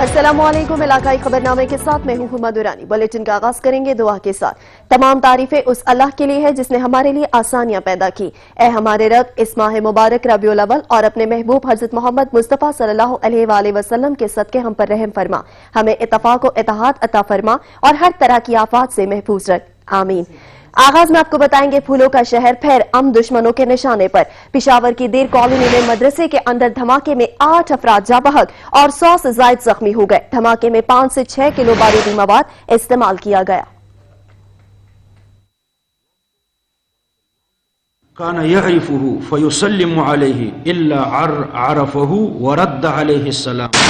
السلام علیکم، علاقائی خبرنامے کے ساتھ میں ہوں ہما دورانی۔ بلیٹن کا آغاز کریں گے دعا کے ساتھ۔ تمام تعریفیں اس اللہ کے لیے ہے جس نے ہمارے لیے آسانیاں پیدا کی۔ اے ہمارے رب، اس ماہ مبارک ربیع الاول اور اپنے محبوب حضرت محمد مصطفیٰ صلی اللہ علیہ وآلہ وسلم کے صدقے ہم پر رحم فرما، ہمیں اتفاق و اتحاد عطا فرما اور ہر طرح کی آفات سے محفوظ رکھ، آمین۔ آغاز میں آپ کو بتائیں گے پھولوں کا شہر پھر دشمنوں کے نشانے پر۔ پشاور کی دیر کالونی میں مدرسے کے اندر دھماکے میں 8 افراد جاں بحق اور 100 سے زائد زخمی ہو گئے۔ دھماکے میں 5 سے 6 کلو بارودی مواد استعمال کیا گیا۔ كان يعرفه فيسلم عليه إلا عرفه ورد عليه السلام۔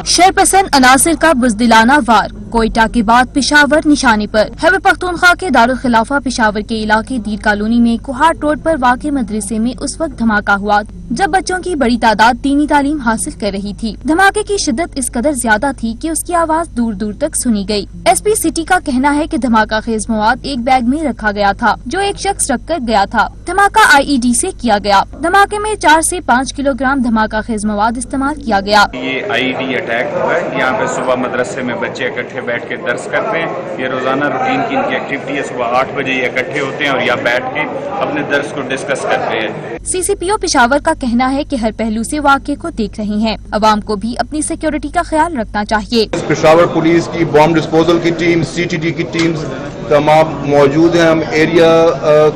شرپسند عناصر کا بزدلانہ وار، کوئٹہ کے بعد پشاور نشانے پر۔ خیبر پختونخوا کے دارالخلافہ پشاور کے علاقے دیر کالونی میں کوہاٹ روڈ پر واقع مدرسے میں اس وقت دھماکہ ہوا جب بچوں کی بڑی تعداد دینی تعلیم حاصل کر رہی تھی۔ دھماکے کی شدت اس قدر زیادہ تھی کہ اس کی آواز دور دور تک سنی گئی۔ ایس پی سٹی کا کہنا ہے کہ دھماکہ خیز مواد ایک بیگ میں رکھا گیا تھا جو ایک شخص رکھ کر گیا تھا۔ دھماکہ IED سے کیا گیا۔ دھماکے میں 4 سے 5 کلو گرام دھماکہ خیز مواد استعمال کیا گیا۔ یہ IED اٹیک ہوا ہے۔ یہاں پہ صبح مدرسے میں بچے اکٹھے بیٹھ کے درس کرتے ہیں۔ یہ روزانہ روٹین کی ان کی ایکٹیویٹی ہے۔ صبح 8 بجے یہ اکٹھے ہوتے ہیں اور یہاں بیٹھ کے اپنے درس کو ڈسکس کرتے ہیں۔ CCPO پشاور کا کہنا ہے کہ ہر پہلو سے واقعے کو دیکھ رہے ہیں، عوام کو بھی اپنی سیکیورٹی کا خیال رکھنا چاہیے۔ پشاور پولیس کی بام ڈسپوزل کی ٹیم، CTD کی ٹیمز تمام موجود ہیں۔ ہم ایریا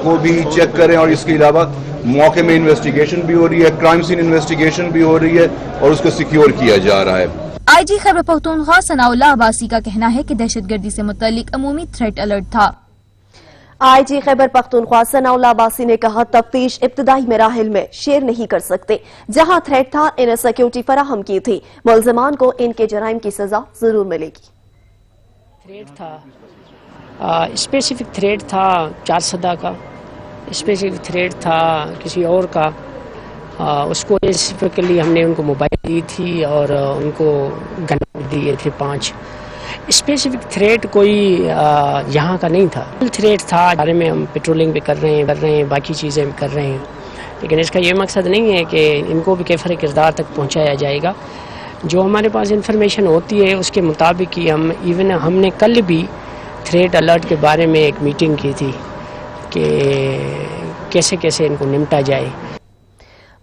کو بھی چیک کریں اور اس کے علاوہ موقع میں انویسٹیگیشن بھی ہو رہی ہے، کرائم سین انویسٹیگیشن بھی ہو رہی ہے اور اس کو سیکیور کیا جا رہا ہے۔ IG خیبر پختونخوا ثناء اللہ عباسی کا کہنا ہے کہ دہشت گردی سے متعلق عمومی تھریٹ الرٹ تھا۔ IG خیبر پختونخوا ثناء اللہ عباسی نے کہا تفتیش ابتدائی مراحل میں شیئر نہیں کر سکتے، جہاں تھریٹ تھا انہیں سیکیورٹی فراہم کی تھی، ملزمان کو ان کے جرائم کی سزا ضرور ملے گی۔ تھریٹ تھا، اسپیسیفک تھریٹ تھا 4 صدا کا، اسپیسیفک تھریٹ تھا کسی اور کا۔ اس کو اسپیسیفکلی ہم نے ان کو موبائل دی تھی اور ان کو گن دیے تھے 5۔ اسپیسیفک تھریٹ کوئی یہاں کا نہیں تھا، تھریٹ تھا بارے میں ہم پیٹرولنگ بھی کر رہے ہیں، باقی چیزیں بھی کر رہے ہیں، لیکن اس کا یہ مقصد نہیں ہے کہ ان کو بھی کیفر کردار تک پہنچایا جائے گا۔ جو ہمارے پاس انفارمیشن ہوتی ہے اس کے مطابق ہی ہم نے کل بھی تھریٹ الرٹ کے بارے میں ایک میٹنگ کی تھی کہ کیسے کیسے ان کو نمٹا جائے۔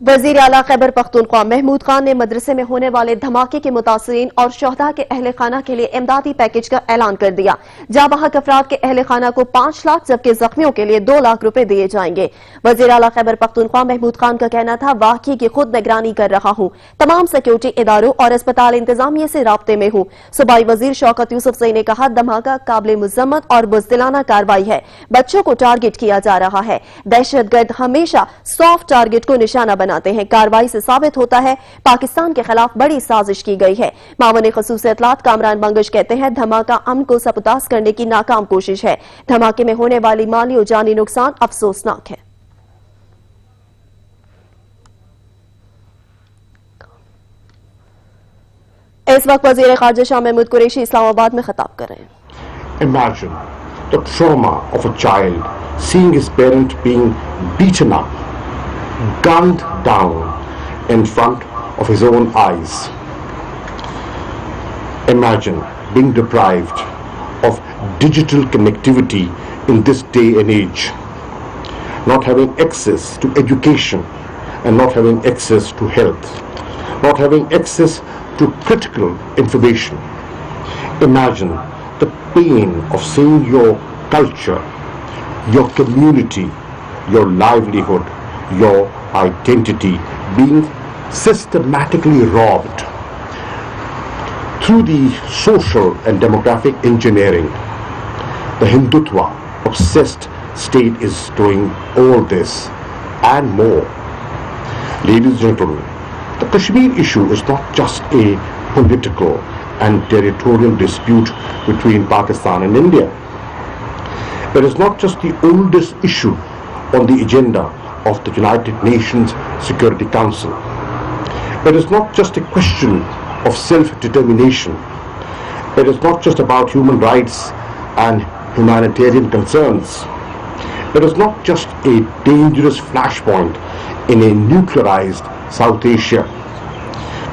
وزیر اعلیٰ خیبر پختونخوا محمود خان نے مدرسے میں ہونے والے دھماکے کے متاثرین اور شہداء کے اہل خانہ کے لیے امدادی پیکج کا اعلان کر دیا۔ جاں بحق افراد کے اہل خانہ کو 5 لاکھ جبکہ زخمیوں کے لیے 2 لاکھ روپے دیے جائیں گے۔ وزیر اعلیٰ خیبر پختونخوا محمود خان کا کہنا تھا واقعے کی خود نگرانی کر رہا ہوں، تمام سیکیورٹی اداروں اور اسپتال انتظامیہ سے رابطے میں ہوں۔ صوبائی وزیر شوکت یوسف زئی نے کہا دھماکہ قابل مذمت اور بزدلانہ کارروائی ہے، بچوں کو ٹارگٹ کیا جا رہا ہے۔ دہشت گرد ہمیشہ سافٹ ٹارگٹ کو نشانہ بناتے ہیں، کارروائی سے ثابت ہوتا ہے پاکستان کے خلاف بڑی سازش کی گئی ہے۔ معاون خصوصی اطلاعات کامران بنگش کہتے ہیں دھماکہ امن کو سبوتاژ کرنے کی ناکام کوشش ہے، دھماکے میں ہونے والی مالی اور جانی نقصان افسوسناک ہے۔ اس وقت وزیر خارجہ شاہ محمود قریشی اسلام آباد میں خطاب کر رہے ہیں۔ Imagine the trauma of a child seeing his parent being beaten up, gunned down in front of his own eyes. Imagine being deprived of digital connectivity in this day and age, not having access to education and not having access to health, not having access to critical information. Imagine the pain of seeing your culture, your community, your livelihood, your identity being systematically robbed through the social and demographic engineering. The Hindutva obsessed state is doing all this and more. Ladies and gentlemen, the Kashmir issue is not just a political and territorial dispute between Pakistan and India. It is not just the oldest issue on the agenda of the United Nations Security Council. It is not just a question of self-determination. It is not just about human rights and humanitarian concerns. It is not just a dangerous flashpoint in a nuclearized South Asia.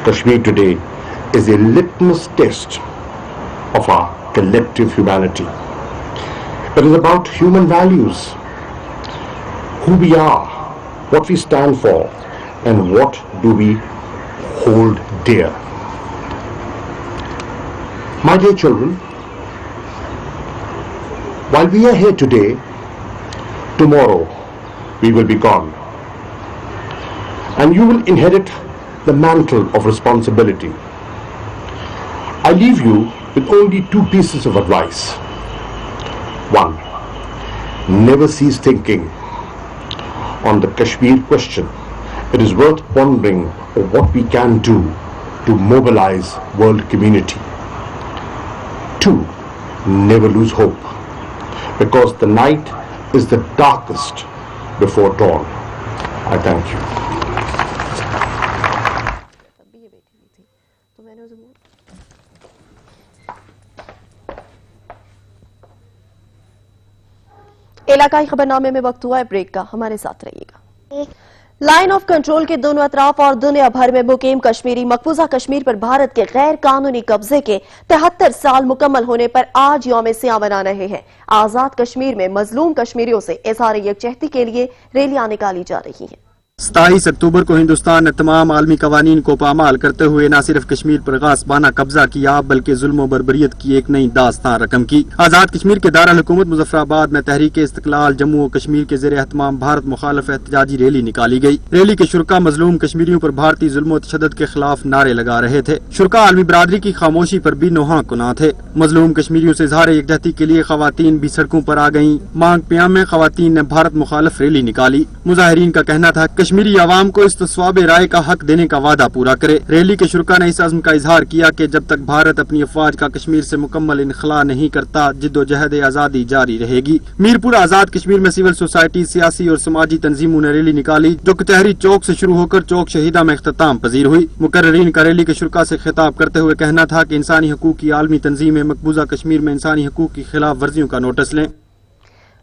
Kashmir today is a litmus test of our collective humanity. It is about human values, who we are, what we stand for, and what do we hold dear. My dear children, while we are here today, tomorrow we will be gone, and you will inherit the mantle of responsibility. I leave you with only 2 pieces of advice. 1, never cease thinking on the Kashmir question. It is worth pondering what we can do to mobilize world community. 2, never lose hope, because the night is the darkest before dawn. I thank you. इलाकाई खबरनामे में वक्त हुआ है break का, हमारे साथ रहिएगा। Line of control के दोनों अतराफ और दुनिया भर में मुकीम कश्मीरी मकबूजा कश्मीर पर भारत के गैर कानूनी कब्जे के 73 साल मुकम्मल होने पर आज यौम सियाह मना रहे हैं। आजाद कश्मीर में मजलूम कश्मीरियों से इज़हार यकजहती के लिए रैलियां निकाली जा रही हैं। 27 अक्टूबर को हिंदुस्तान ने तमाम आलमी कवानीन को पामाल करते हुए न सिर्फ कश्मीर पर गासबाना कब्जा किया बल्कि जुल्म और बर्बरियत की एक नई दास्तान रकम की। आजाद कश्मीर के दारुल हुकूमत मुजफ्फराबाद में तहरीक इस्तिकलाल जम्मू और कश्मीर के ज़ेरे एहतमाम भारत मुखालिफ एहतजाजी रैली निकाली गई। रैली के शुरका मजलूम कश्मीरियों पर भारतीय जुल्म और तशद्दुद के खिलाफ नारे लगा रहे थे। शुरका आलमी बरादरी की खामोशी पर भी नोहा कुना थे। मजलूम कश्मीरियों से इज़हार यकजहती के लिए खवातीन भी सड़कों पर आ गयी। मांग प्याम में खवातीन ने भारत मुखालिफ रैली निकाली। मुजाहिरीन का कहना था कश्मीरी आवाम को इस्तिस्वाब राय का हक देने का वादा पूरा करे। रैली के शुरका ने इस अज़्म का इजहार किया कि जब तक भारत अपनी अफवाज का कश्मीर से मुकम्मल इनखला नहीं करता जिद्दोजहद आजादी जारी रहेगी। मीरपुर आजाद कश्मीर में सिविल सोसाइटी, सियासी और समाजी तंजीमों ने रैली निकाली जो कचहरी चौक से शुरू होकर चौक शहीदा में इख्तिताम पजीर हुई। मुकर्ररीन का रैली के शुरका से खिताब करते हुए कहना था कि इंसानी हकूक की आलमी तंजीमें मकबूजा कश्मीर में इंसानी हकूक की खिलाफ वर्जियों का नोटिस लें।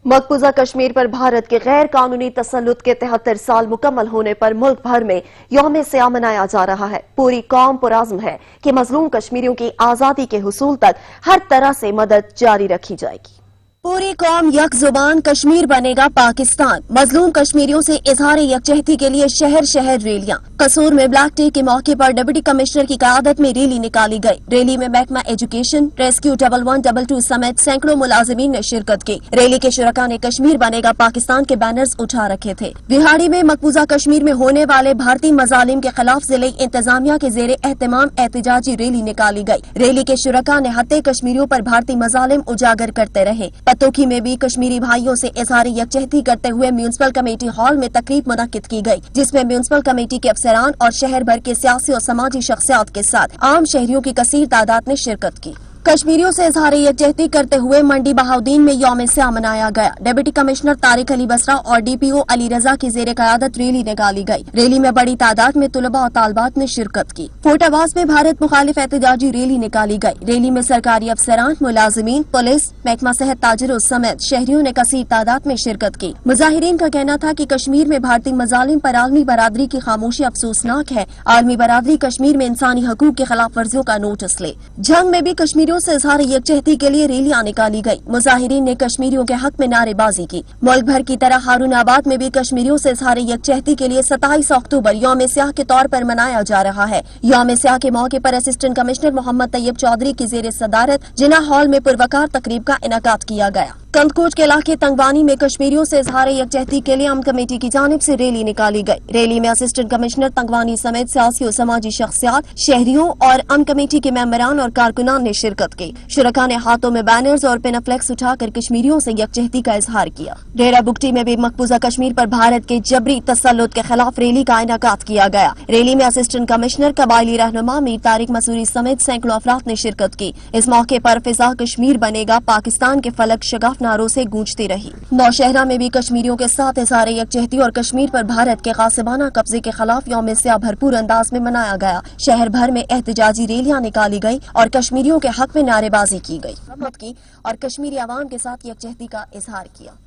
मकबूजा कश्मीर पर भारत के गैर कानूनी तसल्लुत के 73 साल मुकम्मल होने पर मुल्क भर में यौम सियाह मनाया जा रहा है। पूरी कौम पुरअज़्म है कि मजलूम कश्मीरियों की आजादी के हुसूल तक हर तरह से मदद जारी रखी जाएगी। पूरी कौम यक जुबान कश्मीर बनेगा पाकिस्तान। मजलूम कश्मीरियों से इजहार यकजहती के लिए शहर शहर रैलियां। कसूर में ब्लैक डे के मौके पर डिप्टी कमिश्नर की क़यादत में रैली निकाली गई। रैली में महकमा एजुकेशन, रेस्क्यू 1122 समेत सैकड़ों मुलाजिमीन ने शिरकत की। रैली के शुरका ने कश्मीर बनेगा पाकिस्तान के बैनर्स उठा रखे थे। बिहाड़ी में मकबूजा कश्मीर में होने वाले भारतीय मजालिम के खिलाफ जिले इंतजामिया के जेरे एहतमाम एहतजाजी रैली निकाली गई। रैली के शुरका ने हत्ते कश्मीरियों पर भारतीय मजालिम उजागर करते रहे। पतोखी में भी कश्मीरी भाइयों से इज़हार यकजहती करते हुए म्यूनिसिपल कमेटी हॉल में तकरीब मुनक्किद की गई जिसमें म्यूनिसिपल कमेटी के अफसरान और शहर भर के सियासी और समाजी शख्सियात के साथ आम शहरियों की कसीर तादाद ने शिरकत की। कश्मीरियों से इज़हार यकजहती करते हुए मंडी बहाउद्दीन में यौम सियाह मनाया गया। डिप्टी कमिश्नर तारिक अली बसरा और डीपीओ अली रजा की जेर क़यादत रैली निकाली गई। रैली में बड़ी तादाद में तुलबा और तालबात ने शिरकत की। फोटाबाज में भारत मुखालिफ एहतजाजी रैली निकाली गई। रैली में सरकारी अफसरान, मुलाजिमीन, पुलिस, महकमा सेहत, ताजिरों समेत शहरियों ने कसीर तादाद में शिरकत की। मुजाहिरीन का कहना था कि कश्मीर में भारतीय मजालिम पर आलमी बरादरी की खामोशी अफसोसनाक है। आलमी बरादरी कश्मीर में इंसानी हकूक की खिलाफ वर्जियों का नोटिस ले। जंग में भी कश्मीरियों से इज़हार यकजहती के लिए रैलियां निकाली गई। मुजाहिरीन ने कश्मीरियों के हक में नारेबाजी की। मुल्क भर की तरह हारूनाबाद में भी कश्मीरियों से इज़हार यकजहती के लिए 27 अक्टूबर यौम सियाह के तौर पर मनाया जा रहा है। यौम सियाह के मौके पर असिस्टेंट कमिश्नर मोहम्मद तैयब चौधरी की जेर सदारत जिना हॉल में पुरवकार तकरीब का इनेकाद किया गया। कंदकोट के इलाके तंगवानी में कश्मीरियों से इज़हार यकजहती के लिए अमन कमेटी की जानिब से रैली निकाली गई। रैली में असिस्टेंट कमिश्नर तंगवानी समेत सियासी और समाजी शख्सियात, शहरियों और अमन कमेटी के मेंबरान और कारकुनान ने शिरकत की। शुरका ने हाथों में बैनर्स और पेनाफ्लेक्स उठाकर कश्मीरियों से यकजहती का इजहार किया। डेरा बुगटी में भी मकबूजा कश्मीर पर भारत के जबरी तसल्लुत के खिलाफ रैली का इनेकाद किया गया। रैली में असिस्टेंट कमिश्नर, कबायली रहनुमा मीर तारिक मसूरी समेत सैकड़ों अफराद ने शिरकत की। इस मौके पर फिजा कश्मीर बनेगा पाकिस्तान के फलक शगफ नारों से गूंजती रही। नौशहरा में भी कश्मीरियों के साथ इज़हार यकजहती और कश्मीर पर भारत के गासिबाना कब्जे के खिलाफ यौम सियाह भरपूर अंदाज में मनाया गया। शहर भर में एहतजाजी रैलियां निकाली गई और कश्मीरियों के हक में नारेबाजी की गई और कश्मीरी आवाम के साथ यकजहती का इजहार किया।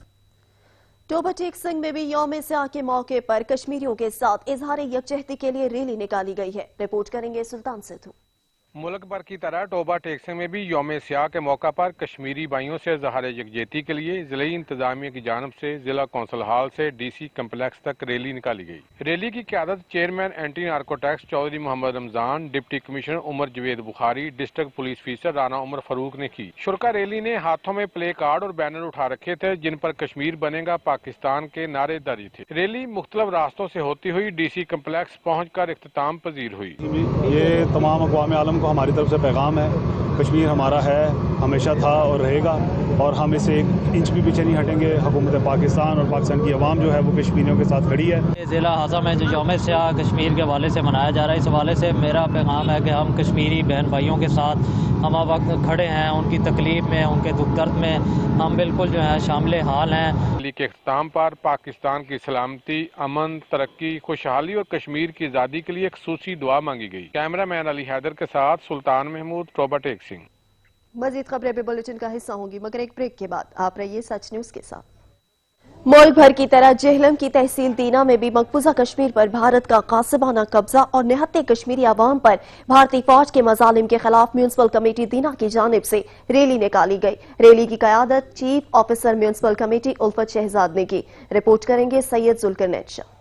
टोबा टेक सिंह में भी यौम स्याह के मौके पर कश्मीरियों के साथ इजहार यकजहती के लिए रैली निकाली गई है। रिपोर्ट करेंगे सुल्तान सिद्धू। मुल्क भर की तरह टोबा टेक सिंह में भी यौम स्याह के मौका पर कश्मीरी भाइयों से इजहार यकजहती के लिए जिले इंतजामिया की जानब से जिला कौंसल हाल से DC कम्प्लेक्स तक रैली निकाली गई। रैली की क़यादत chairman anti narcotics Chaudhry Mohammad Ramzan, deputy commissioner Umar Javed Bukhari, district police अफसर राना उमर फारूक ने की। शुरका रैली ने हाथों में प्ले कार्ड और बैनर उठा रखे थे जिन पर कश्मीर बनेगा पाकिस्तान के नारे दर्ज थे। रैली मुख्तलिफ रास्तों से होती हुई DC कम्प्लेक्स पहुँच कर इख्तिताम पजीर हुई। ये तमाम अक़वाम आलम को हमारी तरफ से पैगाम है, कश्मीर हमारा है, हमेशा था और रहेगा, और हम इससे एक इंच भी पीछे नहीं हटेंगे। हुकूमत पाकिस्तान और पाकिस्तान की आवाम जो है वो कश्मीरियों के साथ खड़ी है। ज़िला हाजा में जो यौम स्याह कश्मीर के हवाले से मनाया जा रहा है, इस हवाले से मेरा पैगाम है कि हम कश्मीरी बहन भाइयों के साथ हम वक्त खड़े हैं। उनकी तकलीफ में, उनके दुख दर्द में हम बिल्कुल जो है शामिल हाल हैं। रैली के इख्तिताम पर पाकिस्तान की सलामती, अमन, तरक्की, खुशहाली और कश्मीर की आज़ादी के लिए खसूसी दुआ मांगी गई। कैमरा मैन अली हैदर के साथ सुल्तान महमूद, टोबा टेक सिंह। मजीद खबरें भी बुलेटिन का हिस्सा होंगी, मगर एक ब्रेक के बाद आप रहिए सच न्यूज के साथ। मुल्क भर की तरह जेहलम की तहसील दीना में भी मकबूजा कश्मीर पर भारत का कासिबाना कब्जा और निहत्ते कश्मीरी आवाम पर भारतीय फौज के मजालिम के खिलाफ म्यूनसिपल कमेटी दीना की जानिब से रैली निकाली गई। रैली की क़यादत चीफ ऑफिसर म्यूनसिपल कमेटी उल्फत शहजाद ने की। रिपोर्ट करेंगे सैयद जुल्करनैन शाह।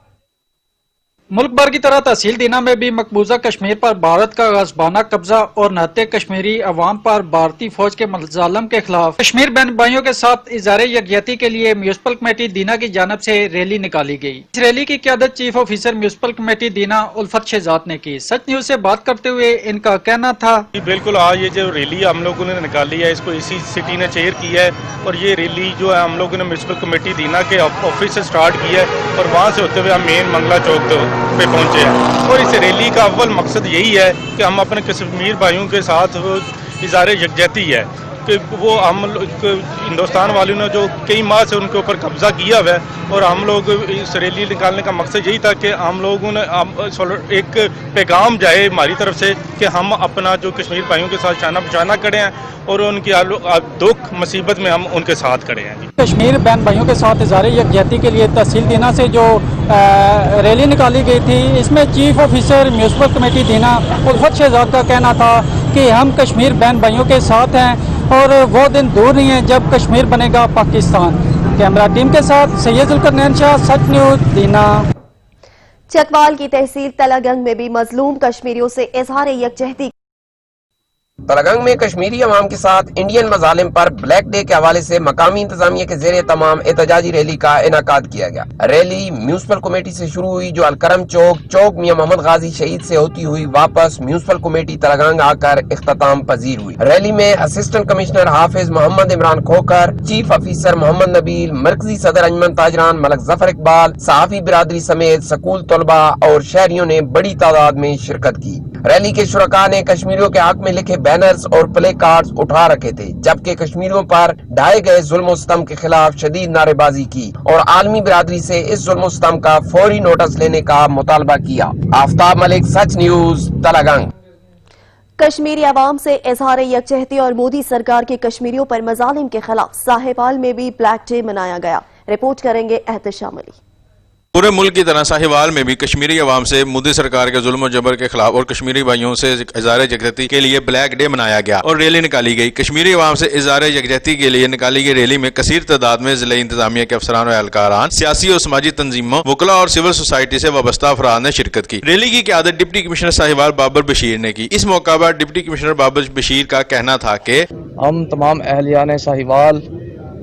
मुल्क भर की तरह तहसील दीना में भी मकबूजा कश्मीर पर भारत का गाज़बाना कब्जा और नहते कश्मीरी अवाम पर भारतीय फौज के मजालम के खिलाफ कश्मीर बहन भाइयों के साथ इज़हार यकजहती के लिए म्यूनसिपल कमेटी दीना की जानब से रैली निकाली गई। इस रैली की क़यादत चीफ ऑफिसर म्यूनसिपल कमेटी दीना उल्फत शहजाद ने की। सच न्यूज से बात करते हुए इनका कहना था, बिल्कुल आज ये जो रैली हम लोगों ने निकाली है, इसको इसी सिटी ने चेयर की है, और ये रैली जो है हम लोगों ने म्यूनसिपल कमेटी दीना के ऑफिस से स्टार्ट की है और वहाँ से होते हुए हम मेन मंगला चौक पे पहुंचे हैं। और इस रैली का अव्वल मकसद यही है कि हम अपने कश्मीर भाइयों के साथ इज़हार यकजहती है कि वो हम हिंदुस्तान वालों ने जो कई माह से उनके ऊपर कब्जा किया हुआ है, और हम लोग इस रैली निकालने का मकसद यही था कि हम लोगों ने एक पैगाम जाए हमारी तरफ से कि हम अपना जो कश्मीर भाइयों के साथ शाना बशाना खड़े हैं और उनकी दुख मुसीबत में हम उनके साथ खड़े हैं। कश्मीर बहन भाइयों के साथ इज़हार यकजहती के लिए तहसील दीना से जो रैली निकाली गई थी, इसमें चीफ ऑफिसर म्यूनसिपल कमेटी दीना उल्फत शहजाद का कहना था कि हम कश्मीर बहन भाइयों के साथ हैं और वो दिन दूर नहीं है जब कश्मीर बनेगा पाकिस्तान। कैमरा टीम के साथ सैयद जुल्करनैन शाह, सच न्यूज दीना। चकवाल की तहसील तलागंग में भी मजलूम कश्मीरियों से इज़हार यकजहती। तलागंग में कश्मीरी अवाम के साथ इंडियन मजालिम पर ब्लैक डे के हवाले से मकामी इंतजामिया के जेर तमाम एहतजाजी रैली का इनाकाद किया गया। रैली म्यूनसिपल कमेटी से शुरू हुई जो अलकरम चौक मियां मोहम्मद गाजी शहीद से होती हुई वापस म्यूनसिपल कमेटी तलागंग आकर इख्तिताम पजीर हुई। रैली में असिस्टेंट कमिश्नर हाफिज मोहम्मद इमरान खोकर, चीफ ऑफिसर मोहम्मद नबील, मरकजी सदर अंजमन ताजरान मलक जफर इकबाल, सहाफी बिरादरी समेत स्कूल तलबा और शहरियों ने बड़ी तादाद में शिरकत की। रैली के शुरका ने कश्मीरियों के हक में लिखे बैनर्स और प्ले कार्ड्स उठा रखे थे, जबकि कश्मीरियों पर ढाए गए जुल्म सितम के खिलाफ शदीद नारेबाजी की और आलमी बिरादरी से इस जुल्म सितम का फौरी नोटिस लेने का मुतालबा किया। आफ्ताब मलिक, सच न्यूज, तलागंग। कश्मीरी अवाम से इज़हार यकजहती और मोदी सरकार के कश्मीरियों पर मजालिम के खिलाफ साहिवाल में भी ब्लैक डे मनाया गया। रिपोर्ट करेंगे एहतशाम अली। पूरे मुल्क की तरह साहिवाल में भी कश्मीरी अवाम से मोदी सरकार के जुल्म जबर के खिलाफ और कश्मीरी भाइयों से इज़हार यकजहती के लिए ब्लैक डे मनाया गया और रैली निकाली गई। कश्मीरी अवाम से इज़हार यकजहती के लिए निकाली गई रैली में कसीर तादाद में जिले इंतजामिया के अफसरान और एहलकारान, सियासी और समाजी तंजीमों, वकला और सिविल सोसाइटी से वाबस्ता अफराद ने शिरकत की। रैली की क़यादत डिप्टी कमिश्नर साहिवाल बाबर बशीर ने की। इस मौका पर डिप्टी कमिश्नर बाबर बशीर का कहना था कि हम तमाम अहलियान साहिवाल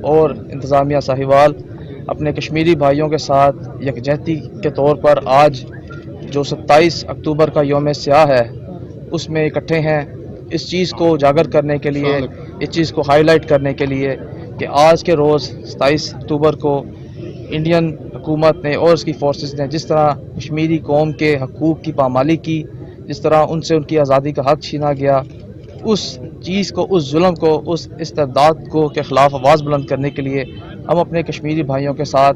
और इंतजामिया साहिवाल अपने कश्मीरी भाइयों के साथ यकजहती के तौर पर आज जो 27 अक्टूबर का यौम स्याह है उसमें इकट्ठे हैं, इस चीज़ को उजागर करने के लिए, इस चीज़ को हाईलाइट करने के लिए कि आज के रोज़ 27 अक्टूबर को इंडियन हुकूमत ने और उसकी फोर्सेस ने जिस तरह कश्मीरी कौम के हकूक़ की पामाली की, जिस तरह उनसे उनकी आज़ादी का हक छीना गया, उस चीज़ को, उस जुल्म को, उस इस्तेदाद को के ख़िलाफ़ आवाज़ बुलंद करने के लिए हम अपने कश्मीरी भाइयों के साथ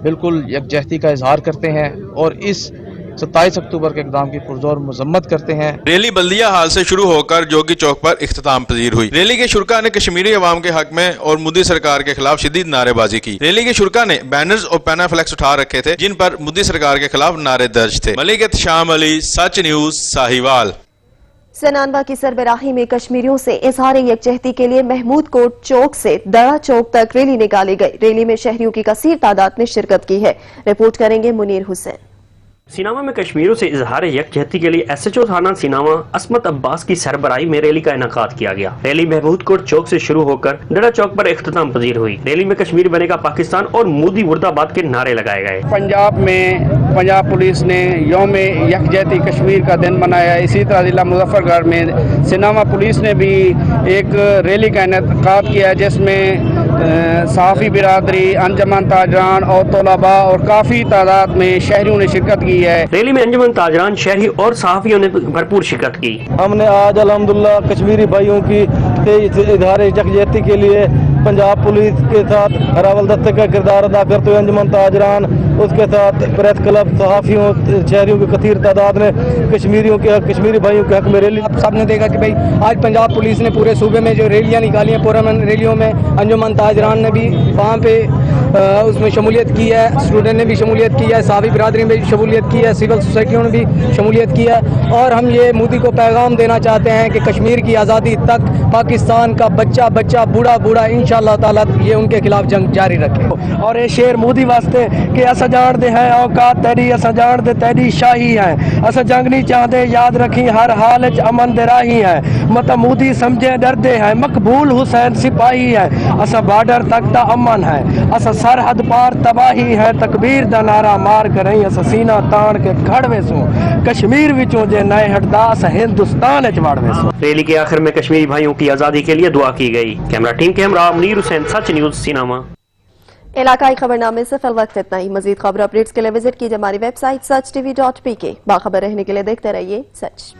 बिल्कुल यकजहती का इजहार करते हैं और इस 27 अक्टूबर के इक़दाम की पुरजोर मजम्मत करते हैं। रैली बल्दिया हाल से शुरू होकर जोगी चौक पर इख्तिताम पजीर हुई। रैली के शुरका ने कश्मीरी अवाम के हक में और मोदी सरकार के खिलाफ शदीद नारेबाजी की। रैली के शुरका ने बैनर्स और पैनाफ्लेक्स उठा रखे थे जिन पर मोदी सरकार के खिलाफ नारे दर्ज थे। मलिक शाम अली, सच न्यूज, साहिवाल। सनानवा की सरबराही में कश्मीरियों से इजहार यकजहती के लिए महमूद कोट चौक से दड़ा चौक तक रैली निकाली गई। रैली में शहरियों की कसीर तादाद ने शिरकत की है। रिपोर्ट करेंगे मुनीर हुसैन। सीनामा में कश्मीरियों से इजहार यकजहती के लिए SHO थाना सीनामा असमत अब्बास की सरबराही में रैली का इनेकाद किया गया। रैली महमूद कोट चौक से शुरू होकर दड़ा चौक पर इख्तिताम पजीर हुई। रैली में कश्मीर बनेगा पाकिस्तान और मोदी मुर्दाबाद के नारे लगाए गए। पंजाब में पंजाब पुलिस ने यौम यकजहती कश्मीर का दिन मनाया। इसी तरह जिला मुजफ्फरगढ़ में सीनामा पुलिस ने भी एक रैली का इनेकाद किया जिसमें सहाफ़ी बिरादरी, अंजमन ताजरान और तलबा और काफ़ी तादाद में शहरियों ने शिरकत की है। रैली में अंजमन ताजरान, शहरी और सहाफियों ने भरपूर शिरकत की। हमने आज अल्हम्दुलिल्लाह कश्मीरी भाइयों की इजहार यकजहती के लिए पंजाब पुलिस के साथ हरावल दस्ते का किरदार अदा करते हुए अंजमन ताजरान, उसके साथ प्रेस क्लब, सहाफियों, शहरियों की कथीर तादाद ने कश्मीरी भाइयों के हक में रैली। आप सबने देखा कि भाई आज पंजाब पुलिस ने पूरे सूबे में जो रैलियां निकाली हैं, पूरे रैलियों में अंजुमन ताजरान ने भी वहाँ पे उसमें शमूलियत की है, स्टूडेंट ने भी शमूलियत की है, सहाफ़ी बिरादरी ने भी शमूलियत की है, सिविल सोसाइटियों ने भी शमूलियत की है। और हम ये मोदी को पैगाम देना चाहते हैं कि कश्मीर की आज़ादी तक पाकिस्तान का बच्चा बच्चा, बूढ़ा बूढ़ा इंशाअल्लाह ताला ये उनके खिलाफ जंग जारी रखे। और ये शेर मोदी वास्ते कि अस जान दे हैं औकात तेरी, अस जान दे तेरी शाही है, अस जंग नहीं चाहते, याद रखी हर हाल च अमन दे राही है। मतलब मोदी समझे डरदे हैं, मकबूल हुसैन सिपाही है, अस बॉर्डर तक दा अमन है, अस सरहद पार तबाही है, तकबीर दा नारा मार कर रही अस सीना तान के खड़वे सो, कश्मीर विचों जे नए हटदा अस हिंदुस्तान च वड़वे सो। रैली के आखिर में कश्मीरी भाइयों की आज़ादी के लिए दुआ की गई। कैमरा टीम के हमरा मुनीर हुसैन, सच न्यूज, सीनामा। इलाकाई खबरनामे से फिल वक्त इतना ही। मजीद खबर अपडेट्स के लिए विजिट कीजिए हमारी वेबसाइट sach.tv.pk। बाखबर रहने के लिए देखते रहिए सच।